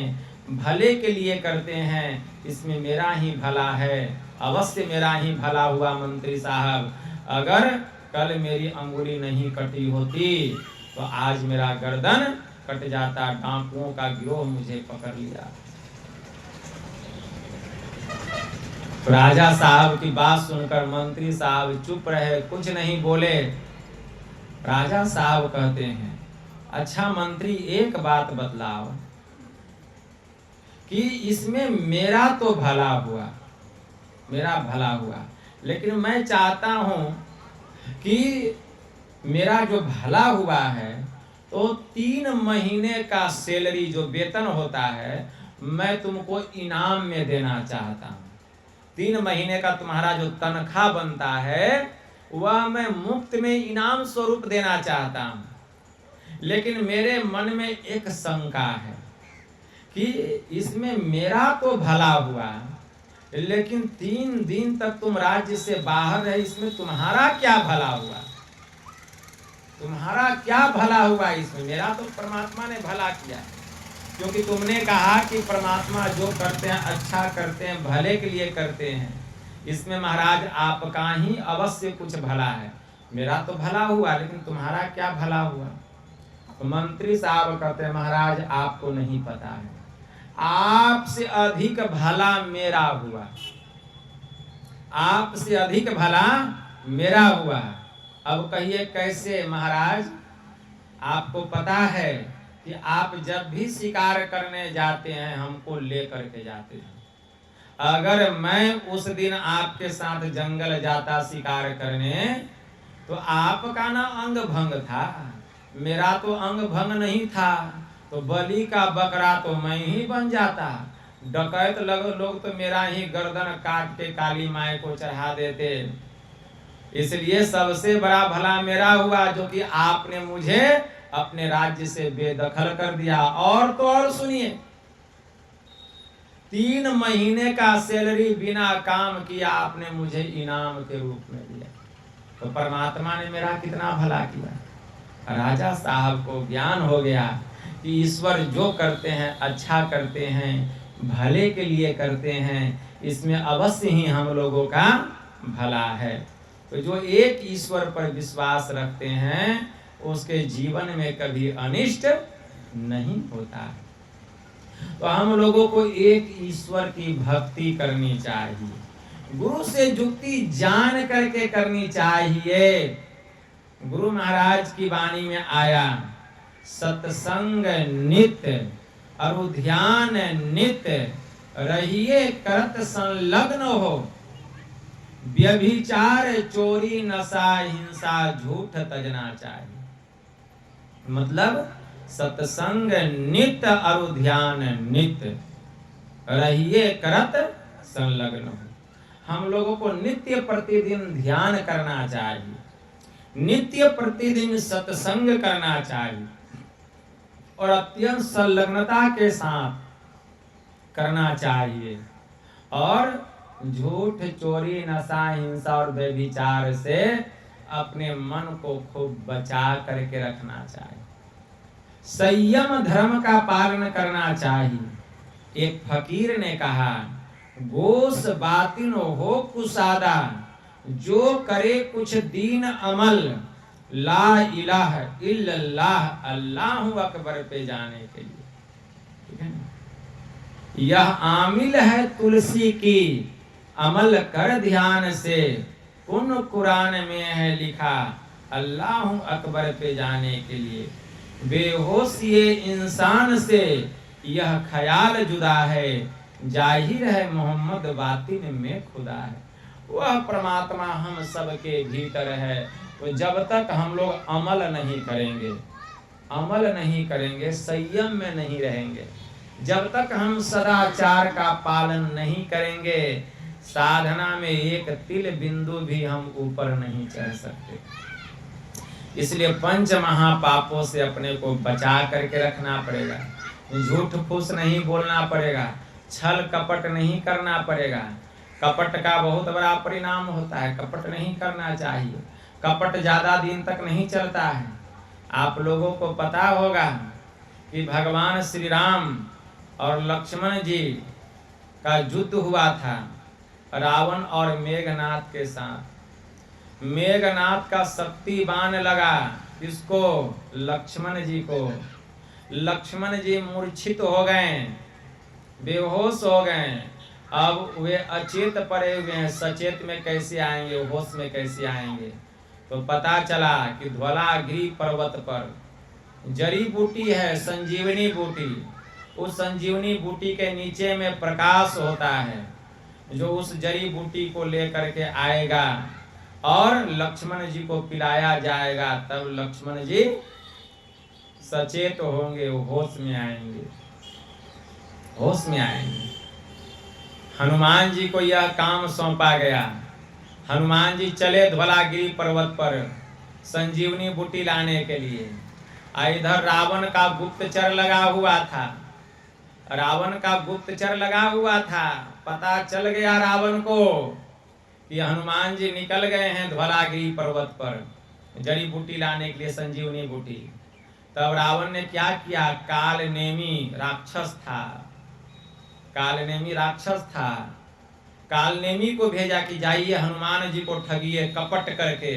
भले के लिए करते हैं, इसमें मेरा ही भला है, अवश्य मेरा ही भला हुआ। मंत्री साहब अगर कल मेरी अंगुली नहीं कटी होती तो आज मेरा गर्दन कट जाता, डाकुओं का गिरोह मुझे पकड़ लिया। तो राजा साहब की बात सुनकर मंत्री साहब चुप रहे, कुछ नहीं बोले। राजा साहब कहते हैं अच्छा मंत्री एक बात बतलाओ कि इसमें मेरा तो भला हुआ, मेरा भला हुआ, लेकिन मैं चाहता हूं कि मेरा जो भला हुआ है तो 3 महीने का सैलरी जो वेतन होता है मैं तुमको इनाम में देना चाहता हूं। 3 महीने का तुम्हारा जो तनख्वाह बनता है वह मैं मुफ्त में इनाम स्वरूप देना चाहता हूं। लेकिन मेरे मन में एक शंका है कि इसमें मेरा तो भला हुआ, लेकिन 3 दिन तक तुम राज्य से बाहर रहे, इसमें तुम्हारा क्या भला हुआ? तुम्हारा क्या भला हुआ इसमें? मेरा तो परमात्मा ने भला किया, क्योंकि तुमने कहा कि परमात्मा जो करते हैं अच्छा करते हैं, भले के लिए करते हैं। इसमें महाराज आपका ही अवश्य कुछ भला है, मेरा तो भला हुआ, लेकिन तुम्हारा क्या भला हुआ? तो मंत्री साहब कहते हैं महाराज आपको नहीं पता है, आपसे अधिक भला मेरा हुआ, आपसे अधिक भला मेरा हुआ। अब कहिए कैसे महाराज? आपको पता है कि आप जब भी शिकार करने जाते हैं हमको लेकर के जाते हैं। अगर मैं उस दिन आपके साथ जंगल जाता शिकार करने तो आपका ना अंग भंग था, मेरा तो अंग भंग नहीं था, तो तो बलि का बकरा तो मैं ही बन जाता, डकैत लोग तो मेरा ही गर्दन काट के काली माई को चढ़ा देते। इसलिए सबसे बड़ा भला मेरा हुआ जो कि आपने मुझे अपने राज्य से बेदखल कर दिया। और तो और सुनिए, 3 महीने का सैलरी बिना काम किया आपने मुझे इनाम के रूप में दिया। तो परमात्मा ने मेरा कितना भला किया। राजा साहब को ज्ञान हो गया कि ईश्वर जो करते हैं अच्छा करते हैं, भले के लिए करते हैं, इसमें अवश्य ही हम लोगों का भला है। तो जो एक ईश्वर पर विश्वास रखते हैं उसके जीवन में कभी अनिष्ट नहीं होता। तो हम लोगों को एक ईश्वर की भक्ति करनी चाहिए, गुरु से जुक्ति जान करके करनी चाहिए। गुरु महाराज की वाणी में आया, सत्संग नित्य और ध्यान नित्य रहिए करत संलग्न हो, व्यभिचार चोरी नशा हिंसा झूठ तजना चाहिए। मतलब सत्संग नित्य और ध्यान नित्य रहिए करत संलग्न हो। हम लोगों को नित्य प्रतिदिन ध्यान करना चाहिए, नित्य प्रतिदिन सत्संग करना चाहिए और अत्यंत संलग्नता के साथ करना चाहिए। और झूठ चोरी नशा हिंसा और व्यभिचार से अपने मन को खूब बचा करके रखना चाहिए। संयम धर्म का पालन करना चाहिए। एक फकीर ने कहा, गोस बातिन हो कुसादा, जो करे कुछ दीन अमल, ला इलाह इल्लल्लाह अल्लाहु अकबर पे जाने के लिए। ठीक है, यह आमिल है तुलसी की, अमल कर ध्यान से, पुण्य कुरान में है लिखा, अल्लाहु अकबर पे जाने के लिए। बेहोश ये इंसान से यह ख्याल जुदा है, जाहिर है मोहम्मद बातिन में खुदा है। वह परमात्मा हम सबके भीतर है। तो जब तक हम लोग अमल नहीं करेंगे, अमल नहीं करेंगे, संयम में नहीं रहेंगे, जब तक हम सदाचार का पालन नहीं करेंगे, साधना में एक तिल बिंदु भी हम ऊपर नहीं चढ़ सकते। इसलिए 5 महापापों से अपने को बचा करके रखना पड़ेगा। झूठ फूस नहीं बोलना पड़ेगा, छल कपट नहीं करना पड़ेगा। कपट का बहुत बड़ा परिणाम होता है, कपट नहीं करना चाहिए। कपट ज्यादा दिन तक नहीं चलता है। आप लोगों को पता होगा कि भगवान श्री राम और लक्ष्मण जी का युद्ध हुआ था रावण और मेघनाथ के साथ। मेघनाथ का शक्तिबान लगा किसको? लक्ष्मण जी को। लक्ष्मण जी मूर्छित हो गए, बेहोश हो गए। अब वे अचेत पड़े हुए हैं, सचेत में कैसे आएंगे, होश में कैसे आएंगे? तो पता चला कि धवलागिरी पर्वत पर जड़ी बूटी है, संजीवनी बूटी। उस संजीवनी बूटी के नीचे में प्रकाश होता है, जो उस जड़ी बूटी को लेकर के आएगा और लक्ष्मण जी को पिलाया जाएगा। तब लक्ष्मण जी सचेत होंगे, होश में आएंगे, होश में आएंगे। हनुमान जी को यह काम सौंपा गया। हनुमान जी चले धवलागिरी पर्वत पर संजीवनी बूटी लाने के लिए। इधर रावण का गुप्तचर लगा हुआ था, रावण का गुप्तचर लगा हुआ था। पता चल गया रावण को कि हनुमान जी निकल गए हैं धवलागिरी पर्वत पर जड़ी बूटी लाने के लिए, संजीवनी बूटी। तब रावण ने क्या किया? कालनेमी राक्षस था, कालनेमी राक्षस था, कालनेमी को भेजा कि जाइए हनुमान जी को ठगिए कपट करके।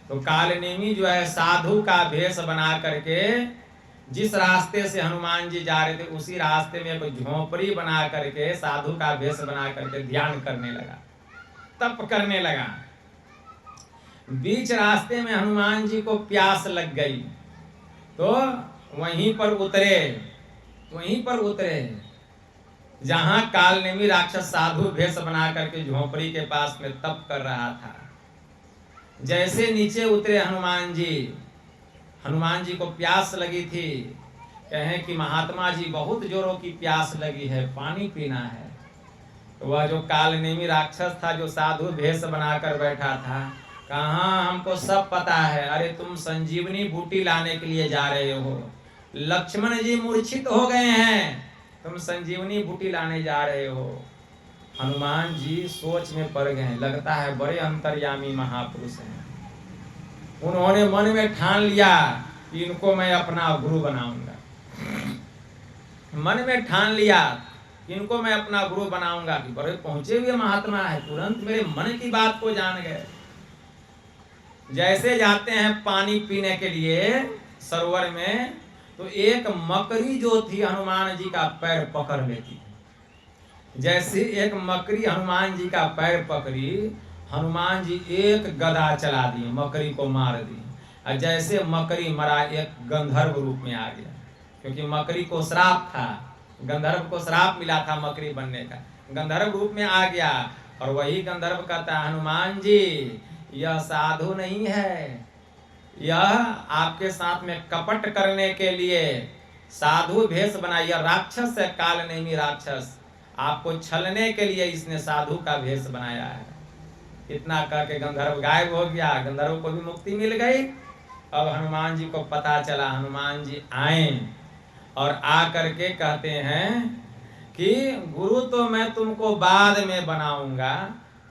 तो कालनेमी जो है साधु का भेष बना करके जिस रास्ते से हनुमान जी जा रहे थे उसी रास्ते में एक झोपड़ी बना करके साधु का भेष बना करके ध्यान करने लगा, तप करने लगा। बीच रास्ते में हनुमान जी को प्यास लग गई तो वहीं पर उतरे, वहीं पर उतरे जहां कालनेमी राक्षस साधु भेष बना करके झोपड़ी के पास में तप कर रहा था। जैसे नीचे उतरे हनुमान जी को प्यास लगी थी, कहें कि महात्मा जी बहुत जोरों की प्यास लगी है, पानी पीना है, तो वह जो कालनेमी राक्षस था, जो साधु भेष बनाकर बैठा था, कहाँ हमको सब पता है, अरे तुम संजीवनी बूटी लाने के लिए जा रहे हो, लक्ष्मण जी मूर्छित हो गए हैं, तुम संजीवनी बूटी लाने जा रहे हो। हनुमान जी सोच में पड़ गए, लगता है बड़े अंतर्यामी महापुरुष हैं। उन्होंने मन में ठान लिया कि इनको मैं अपना गुरु बनाऊंगा, मन में ठान लिया कि इनको मैं अपना गुरु बनाऊंगा। कि बड़े पहुंचे हुए महात्मा है, तुरंत मेरे मन की बात को जान गए। जैसे जाते हैं पानी पीने के लिए सरोवर में, तो एक मकड़ी जो थी हनुमान जी का पैर पकड़ लेती। जैसे एक मकड़ी हनुमान जी का पैर पकड़ी, हनुमान जी एक गदा चला दी, मकड़ी को मार दी। और जैसे मकड़ी मरा, एक गंधर्व रूप में आ गया, क्योंकि मकड़ी को श्राप था, गंधर्व को श्राप मिला था मकड़ी बनने का, गंधर्व रूप में आ गया। और वही गंधर्व कहता है, हनुमान जी यह साधु नहीं है, यह आपके साथ में कपट करने के लिए साधु भेष बनाई, राक्षस है, कालनेमी राक्षस, आपको छलने के लिए इसने साधु का भेष बनाया है। इतना कह के गंधर्व गायब हो गया, गंधर्व को भी मुक्ति मिल गई। अब हनुमान जी को पता चला, हनुमान जी आए और आ करके कहते हैं कि गुरु तो मैं तुमको बाद में बनाऊंगा,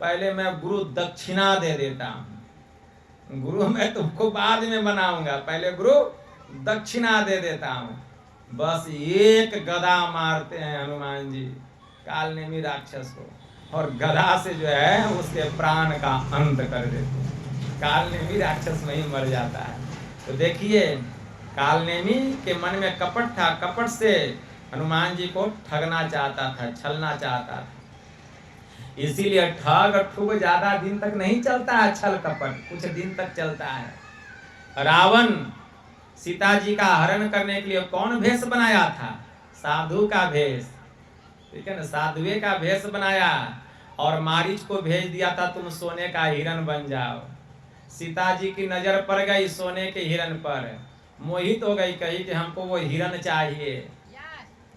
पहले मैं गुरु दक्षिणा दे देता हूँ, गुरु मैं तुमको बाद में बनाऊंगा, पहले गुरु दक्षिणा दे देता हूँ। बस एक गदा मारते हैं हनुमान जी कालनेमी राक्षस को, और गदा से जो है उसके प्राण का अंत कर देते हैं, कालनेमी राक्षस वहीं मर जाता है। तो देखिए, कालनेमी के मन में कपट था, कपट से हनुमान जी को ठगना चाहता था, छलना चाहता था। इसीलिए ठग ठुग ज्यादा दिन तक नहीं चलता है, छल कपट कुछ दिन तक चलता है। रावण सीता जी का हरण करने के लिए कौन भेष बनाया था? साधु का भेष, ठीक है ना, साधुए का भेष बनाया और मारीच को भेज दिया था, तुम सोने का हिरण बन जाओ। सीता जी की नजर पड़ गई सोने के हिरण पर, मोहित हो गई, कही कि हमको वो हिरण चाहिए।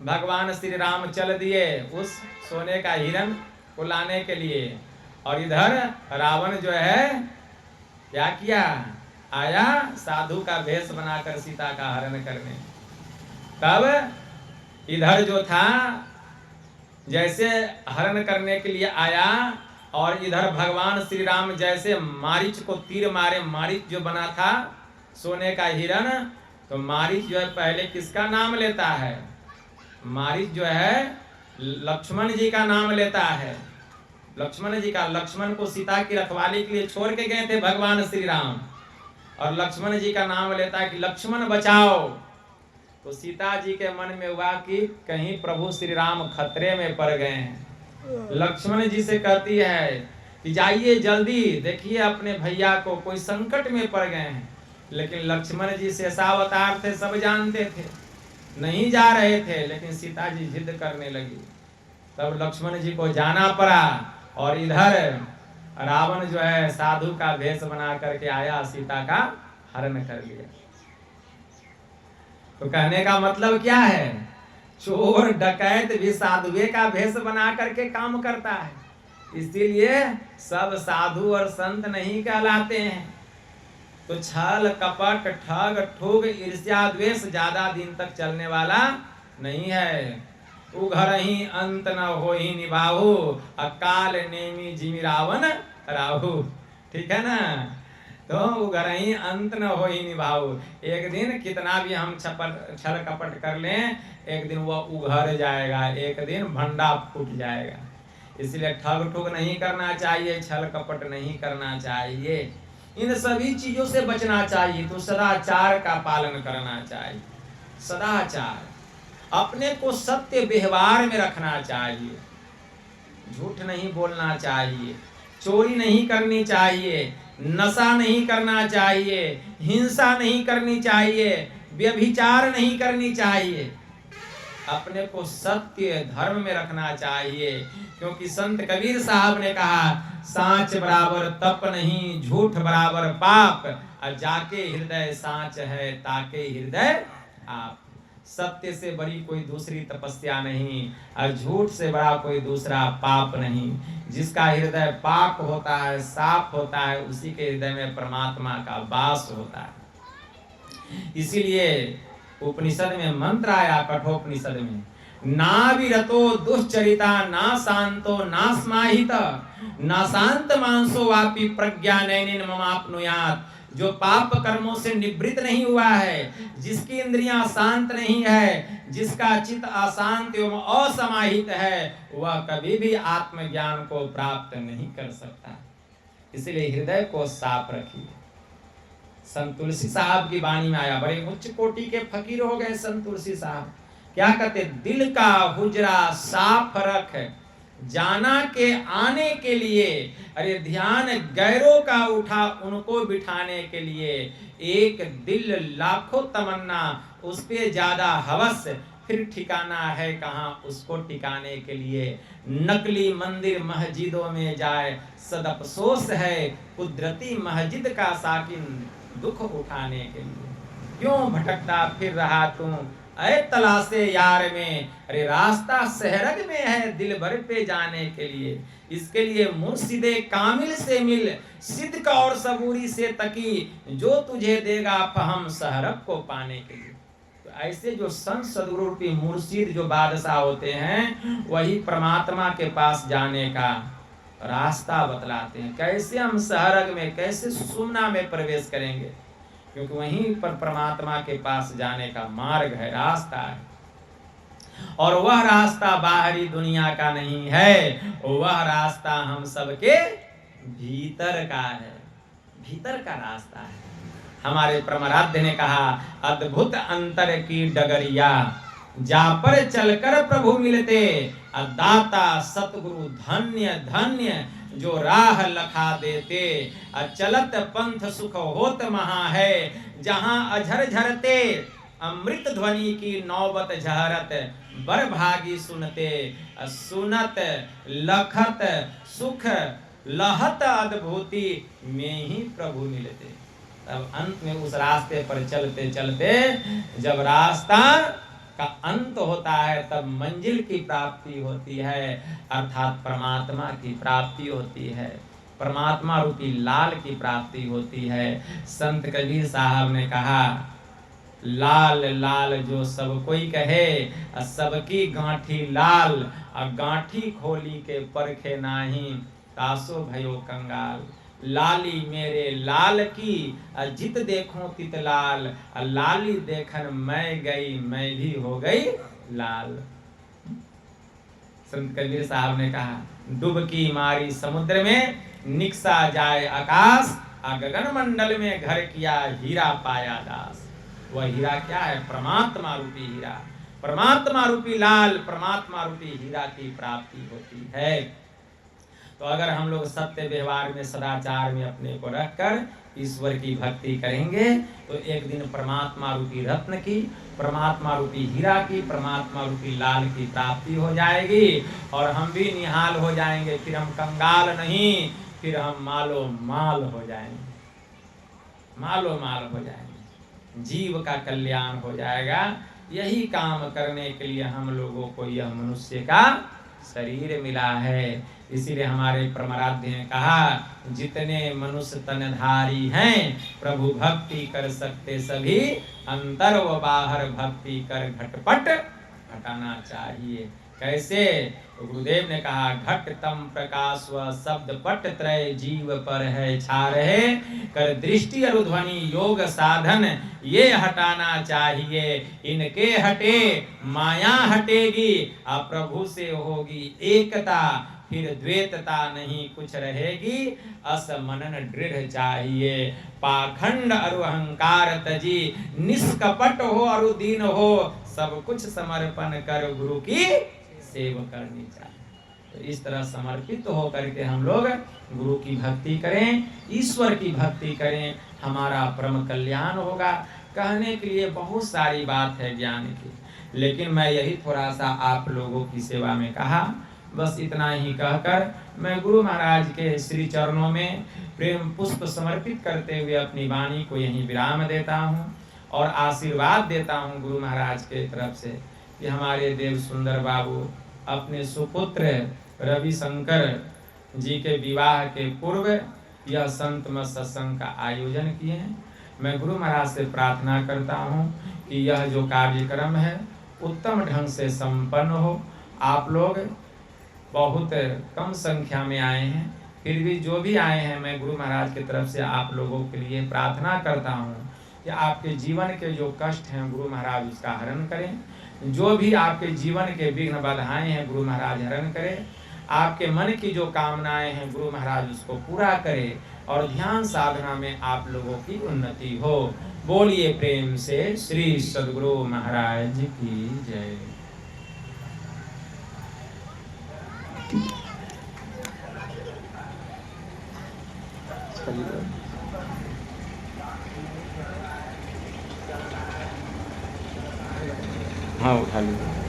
भगवान श्री राम चल दिए उस सोने का हिरण को लाने के लिए, और इधर रावण जो है क्या किया, आया साधु का भेष बनाकर सीता का हरण करने। तब इधर जो था जैसे हरण करने के लिए आया, और इधर भगवान श्री राम जैसे मारीच को तीर मारे, मारीच जो बना था सोने का हिरण, तो मारीच जो है पहले किसका नाम लेता है? मारीच जो है लक्ष्मण जी का नाम लेता है, लक्ष्मण जी का। लक्ष्मण को सीता की रखवाली के लिए छोड़ के गए थे भगवान श्री राम, और लक्ष्मण जी का नाम लेता है कि लक्ष्मण बचाओ। तो सीता जी के मन में हुआ कि कहीं प्रभु श्री राम खतरे में पड़ गए हैं। लक्ष्मण जी से कहती है कि जाइए जल्दी, देखिए अपने भैया को कोई संकट में पड़ गए हैं। लेकिन लक्ष्मण जी शेषावतार थे, सब जानते थे, नहीं जा रहे थे, लेकिन सीता जी जिद करने लगी, तब लक्ष्मण जी को जाना पड़ा। और इधर रावण जो है साधु का भेष बना करके आया, सीता का हरण कर लिया। तो कहने का मतलब क्या है, चोर डकैत भी साधुए का भेष बना करके काम करता है। इसीलिए सब साधु और संत नहीं कहलाते हैं। तो छल कपट ठग ठुग ईर्ष्या द्वेष ज्यादा दिन तक चलने वाला नहीं है। उघर ही अंत न हो ही निभाहु, अकाल नेमी जिमि रावण राहु, ठीक है ना। तो उघर ही अंत न हो ही निभाहु, एक दिन कितना भी हम छल कपट कर लें, एक दिन वह उघर जाएगा, एक दिन भंडा फूट जाएगा। इसलिए ठग ठुग नहीं करना चाहिए, छल कपट नहीं करना चाहिए, इन सभी चीजों से बचना चाहिए। तो सदाचार का पालन करना चाहिए, सदाचार, अपने को सत्य व्यवहार में रखना चाहिए, झूठ नहीं बोलना चाहिए, चोरी नहीं करनी चाहिए, नशा नहीं करना चाहिए, हिंसा नहीं करनी चाहिए, व्यभिचार नहीं करनी चाहिए, अपने को सत्य धर्म में रखना चाहिए। क्योंकि संत कबीर साहब ने कहा, सांच बराबर तप नहीं, झूठ बराबर पाप, और जाके हृदय सांच है ताके हृदय आप। सत्य से बड़ी कोई दूसरी तपस्या नहीं, और झूठ से बड़ा कोई दूसरा पाप नहीं। जिसका हृदय पाक होता है, साफ होता है, उसी के हृदय में परमात्मा का वास होता है। इसीलिए उपनिषद में मंत्र आया, कठोपनिषद में, ना विरतो दुश्चरिता ना शांतो ना स्माहित ना शांत मानसो वापि प्रज्ञानैनेन ममाप्नुयात्। जो पाप कर्मों से निवृत्त नहीं हुआ है, जिसकी इंद्रियां शांत नहीं है, जिसका चित्त अशांत एवं असमाहित है, वह कभी भी आत्मज्ञान को प्राप्त नहीं कर सकता। इसलिए हृदय को साफ रखिए। संत तुलसी साहब की वाणी में आया, बड़े उच्च कोटि के फकीर हो गए संत तुलसी साहब। क्या कहते, दिल का हुजरा साफ रख, जाना के आने के लिए। अरे ध्यान गैरों का उठा, उनको बिठाने के लिए। एक दिल लाखों तमन्ना, उस पे ज्यादा हवस, फिर ठिकाना है कहाँ उसको टिकाने के लिए। नकली मंदिर मस्जिदों में जाए, सदअफसोस है कुदरती मस्जिद का साकिन दुख उठाने के लिए। क्यों भटकता फिर रहा तू ऐ तलाशे यार में। अरे रास्ता सहरग में है दिल भर पे जाने के लिए। इसके लिए मुर्शिदे कामिल से मिल, सिद्क और सबूरी से तकी, जो तुझे देगा फहम सहरग को पाने के लिए। तो ऐसे जो संत सदगुरु रूपी मुर्शिद जो बादशाह होते हैं, वही परमात्मा के पास जाने का रास्ता बतलाते हैं। कैसे हम सहरग में, कैसे सुमना में प्रवेश करेंगे, क्योंकि वहीं पर परमात्मा के पास जाने का मार्ग है, रास्ता है। और वह रास्ता बाहरी दुनिया का नहीं है, वह रास्ता हम सबके भीतर का है, भीतर का रास्ता है। हमारे परमाराध्य ने कहा, अद्भुत अंतर की डगरिया, जा पर चलकर प्रभु मिलते, दाता सतगुरु धन्य धन्य, जो राह लखा देते। चलत पंथ सुख होत महा है, जहां अझर झरते अमृत ध्वनि की नौबत झहरत, बर भागी सुनते, सुनत लखत सुख लहत अद्भुति में ही प्रभु मिलते। तब अंत में उस रास्ते पर चलते चलते जब रास्ता का अंत होता है, तब मंजिल की प्राप्ति होती है, अर्थात परमात्मा की प्राप्ति होती है, परमात्मा रूपी लाल की प्राप्ति होती है। संत कबीर साहब ने कहा, लाल लाल जो सब कोई कहे, सबकी गांठी लाल, गांठी खोली के परखे नाही, तासो भयो कंगाल। लाली मेरे लाल की, जित देखूं तित लाल, लाली देखन मैं गई, मैं भी हो गई लाल। संत कबीर साहब ने कहा, डुबकी मारी समुद्र में, निकसा जाए आकाश, गगन मंडल में घर किया, हीरा पाया दास। वह हीरा क्या है? परमात्मा रूपी हीरा, परमात्मा रूपी लाल, परमात्मा रूपी हीरा की प्राप्ति होती है। तो अगर हम लोग सत्य व्यवहार में, सदाचार में अपने को रखकर ईश्वर की भक्ति करेंगे, तो एक दिन परमात्मा रूपी रत्न की, परमात्मा रूपी हीरा की, परमात्मा रूपी लाल की प्राप्ति हो जाएगी, और हम भी निहाल हो जाएंगे। फिर हम कंगाल नहीं, फिर हम मालो माल हो जाएंगे, मालो माल हो जाएंगे, जीव का कल्याण हो जाएगा। यही काम करने के लिए हम लोगों को यह मनुष्य का शरीर मिला है। इसीलिए हमारे परमाराध्य ने कहा, जितने मनुष्य तनधारी हैं, प्रभु भक्ति कर सकते सभी, अंतर व बाहर भक्ति कर घटपट घटाना चाहिए। कैसे? गुरुदेव ने कहा, घट तम प्रकाश व शब्द पट त्रय जीव पर है छा रहे, कर दृष्टि और ध्वनि योग साधन ये हटाना चाहिए। इनके हटे माया हटेगी, प्रभु से होगी एकता, फिर द्वैतता नहीं कुछ रहेगी, असमनन दृढ़ चाहिए। पाखंड और अहंकार तजी, निष्कपट हो और दीन हो, सब कुछ समर्पण कर गुरु की सेवा करनी चाहिए। तो इस तरह समर्पित तो होकर के हम लोग गुरु की भक्ति करें, ईश्वर की भक्ति करें, हमारा परम कल्याण होगा। कहने के लिए बहुत सारी बात है ज्ञान की, लेकिन मैं यही थोड़ा सा आप लोगों की सेवा में कहा। बस इतना ही कहकर मैं गुरु महाराज के श्री चरणों में प्रेम पुष्प समर्पित करते हुए अपनी वाणी को यहीं विराम देता हूँ। और आशीर्वाद देता हूँ गुरु महाराज के तरफ से कि हमारे देव सुंदर बाबू अपने सुपुत्र रविशंकर जी के विवाह के पूर्व यह संत मत सत्संग का आयोजन किए हैं। मैं गुरु महाराज से प्रार्थना करता हूँ कि यह जो कार्यक्रम है उत्तम ढंग से संपन्न हो। आप लोग बहुत कम संख्या में आए हैं, फिर भी जो भी आए हैं मैं गुरु महाराज की तरफ से आप लोगों के लिए प्रार्थना करता हूँ कि आपके जीवन के जो कष्ट हैं गुरु महाराज उसका हरण करें। जो भी आपके जीवन के विघ्न बाधाएं हैं गुरु महाराज हरण करें। आपके मन की जो कामनाएं हैं गुरु महाराज उसको पूरा करें और ध्यान साधना में आप लोगों की उन्नति हो। बोलिए प्रेम से श्री सद्गुरु महाराज की जय। हाँ उठा लीजिए।